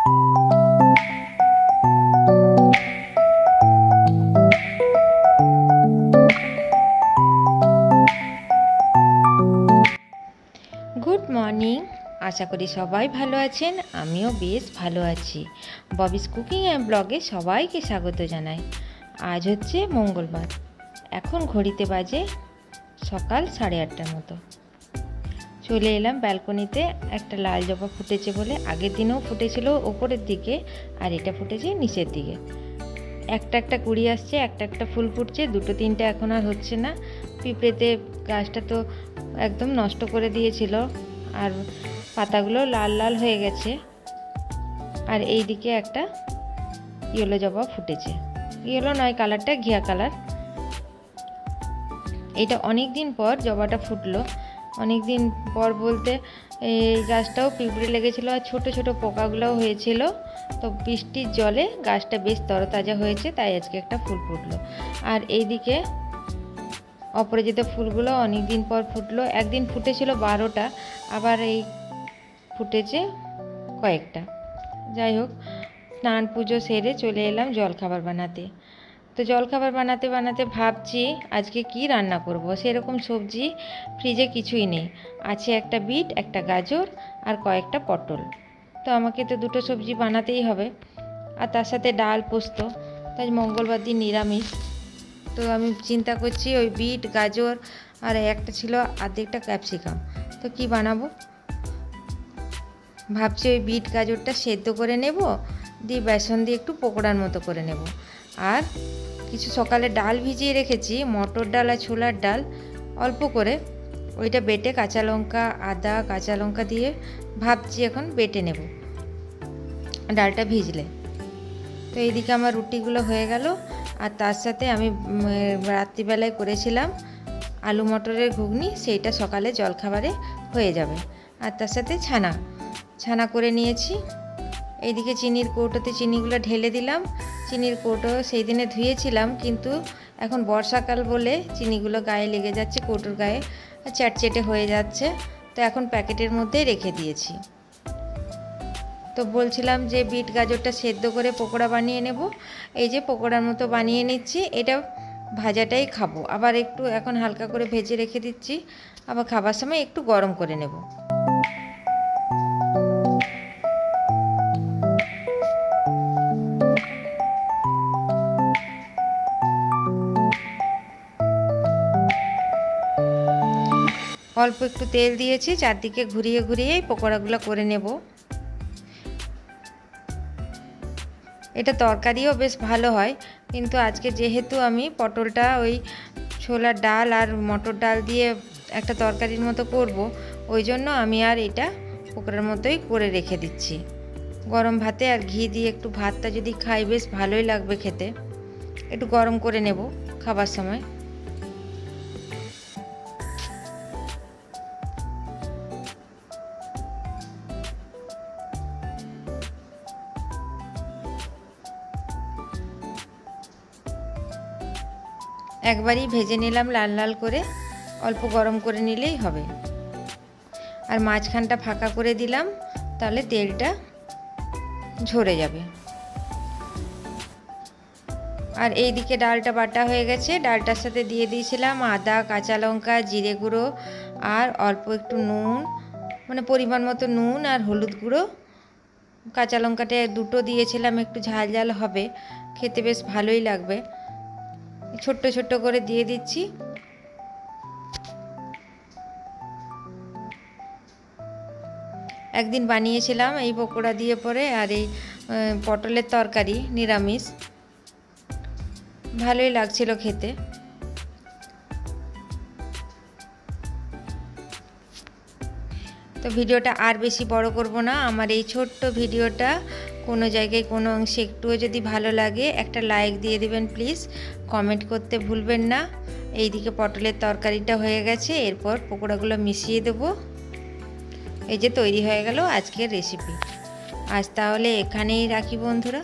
Good morning, আশা করি সবাই ভালো আছেন। আমিও বেশ ভালো আছি। ববিস কুকিং অ্যান্ড ব্লগে সবাইকে স্বাগত জানাই। আজ হচ্ছে মঙ্গলবার। এখন ঘড়িতে বাজে সকাল 8:30টার মতো। চলে এলাম ব্যালকনিতে। একটা লাল জবা ফুটেছে বলে, আগের দিনেও ফুটেছিল ওপরের দিকে, আর এটা ফুটেছে নিচের দিকে। একটা একটা কুড়ি আসছে, একটা একটা ফুল ফুটছে, দুটো তিনটে এখন আর হচ্ছে না। পিঁপড়েতে গাছটা তো একদম নষ্ট করে দিয়েছিল, আর পাতাগুলো লাল লাল হয়ে গেছে। আর এই দিকে একটা ইয়েলো জবা ফুটেছে, ইয়েলো নয়, কালারটা ঘিয়া কালার। এটা অনেক দিন পর জবাটা ফুটলো। অনেক দিন পর বলতে এই গাছটাও পিঁপড়ে লেগেছিল, আর ছোট ছোট পোকাগুলোও হয়েছিল। তো বৃষ্টির জলে গাছটা বেশ তরতাজা হয়েছে, তাই আজকে একটা ফুল ফুটলো। আর এইদিকে অপরাজিতা ফুলগুলো অনেক দিন পর ফুটলো। একদিন ফুটেছিল 12টা, আবার এই ফুটেছে কয়েকটা। যাই হোক, স্নান পুজো সেরে চলে এলাম জলখাবার বানাতে। তো জলখাবার বানাতে বানাতে ভাবছি আজকে কি রান্না করব। সেরকম সবজি ফ্রিজে কিছুই নেই। আছে একটা বিট, একটা গাজর আর কয়েকটা পটল। তো আমাকে তো দুটো সবজি বানাতেই হবে, আর তার সাথে ডাল পোস্ত। তাই মঙ্গলবার দিন নিরামিষ। তো আমি চিন্তা করছি ওই বিট, গাজর আর একটা ছিল আর্ধেকটা ক্যাপসিকাম। তো কি বানাবো ভাবছি, ওই বিট গাজরটা সেদ্ধ করে নেব, দিয়ে বেসন দিয়ে একটু পকোড়ার মতো করে নেব। আর কিছু সকালে ডাল ভিজিয়ে রেখেছি, মটর ডাল আর ছোলার ডাল, অল্প করে ওইটা বেটে কাঁচা লঙ্কা, আদা, কাঁচা লঙ্কা দিয়ে ভাবছি এখন বেটে নেব ডালটা ভিজলে। তো এইদিকে আমার রুটিগুলো হয়ে গেল। আর তার সাথে আমি রাত্রিবেলায় করেছিলাম আলু মটরের ঘুগনি, সেইটা সকালে জলখাবারে হয়ে যাবে। আর তার সাথে ছানা করে নিয়েছি। এইদিকে চিনির কৌটোতে চিনিগুলো ঢেলে দিলাম। চিনির কৌটো সেই দিনে ধুয়েছিলাম, কিন্তু এখন বর্ষাকাল বলে চিনিগুলো গায়ে লেগে যাচ্ছে, কৌটোর গায়ে চ্যাটচেটে হয়ে যাচ্ছে। তো এখন প্যাকেটের মধ্যেই রেখে দিয়েছি। তো বলছিলাম যে বিট গাজরটা সেদ্ধ করে পকোড়া বানিয়ে নেব। এই যে পকোড়ার মতো বানিয়ে নিচ্ছি। এটা ভাজাটাই খাবো, আবার একটু এখন হালকা করে ভেজে রেখে দিচ্ছি, আবার খাবার সময় একটু গরম করে নেব। অল্প একটু তেল দিয়েছি, চারদিকে ঘুরিয়ে ঘুরিয়ে পকোড়াগুলো করে নেব। এটা তরকারিও বেশ ভালো হয়, কিন্তু আজকে যেহেতু আমি পটলটা ওই ছোলার ডাল আর মটর ডাল দিয়ে একটা তরকারির মতো করব, ওই জন্য আমি আর এটা পকোড়ার মতোই করে রেখে দিচ্ছি। গরম ভাতে আর ঘি দিয়ে একটু ভাতটা যদি খাই বেশ ভালোই লাগবে খেতে। একটু গরম করে নেব খাবার সময়। একবারই ভেজে নিলাম লাল লাল করে, অল্প গরম করে নিলেই হবে। আর মাঝখানটা ফাঁকা করে দিলাম, তাহলে তেলটা ঝরে যাবে। আর এই দিকে ডালটা বাটা হয়ে গেছে। ডালটার সাথে দিয়ে দিয়েছিলাম আদা, কাঁচা লঙ্কা, জিরে গুঁড়ো আর অল্প একটু নুন, মানে পরিমাণ মতো নুন আর হলুদ গুঁড়ো। কাঁচা লঙ্কাটা দুটো দিয়েছিলাম, একটু ঝাল ঝাল হবে, খেতে বেশ ভালোই লাগবে। ছোট্ট ছোট্ট করে দিয়ে দিচ্ছি। একদিন বানিয়েছিলাম এই পকোড়া দিয়ে পরে, আর এই পটলের তরকারি নিরামিষ, ভালোই লাগছিল খেতে। তো ভিডিওটা আর বেশি বড় করব না। আমার এই ছোট্ট ভিডিওটা কোনো জায়গায় কোনো অংশে একটুও যদি ভালো লাগে একটা লাইক দিয়ে দিবেন প্লিজ। কমেন্ট করতে ভুলবেন না। এইদিকে পটলের তরকারিটা হয়ে গেছে, এরপর পকোড়াগুলো মিশিয়ে দেব। এই যে তৈরি হয়ে গেল আজকের রেসিপি। আজ তাহলে এখানেই রাখি বন্ধুরা।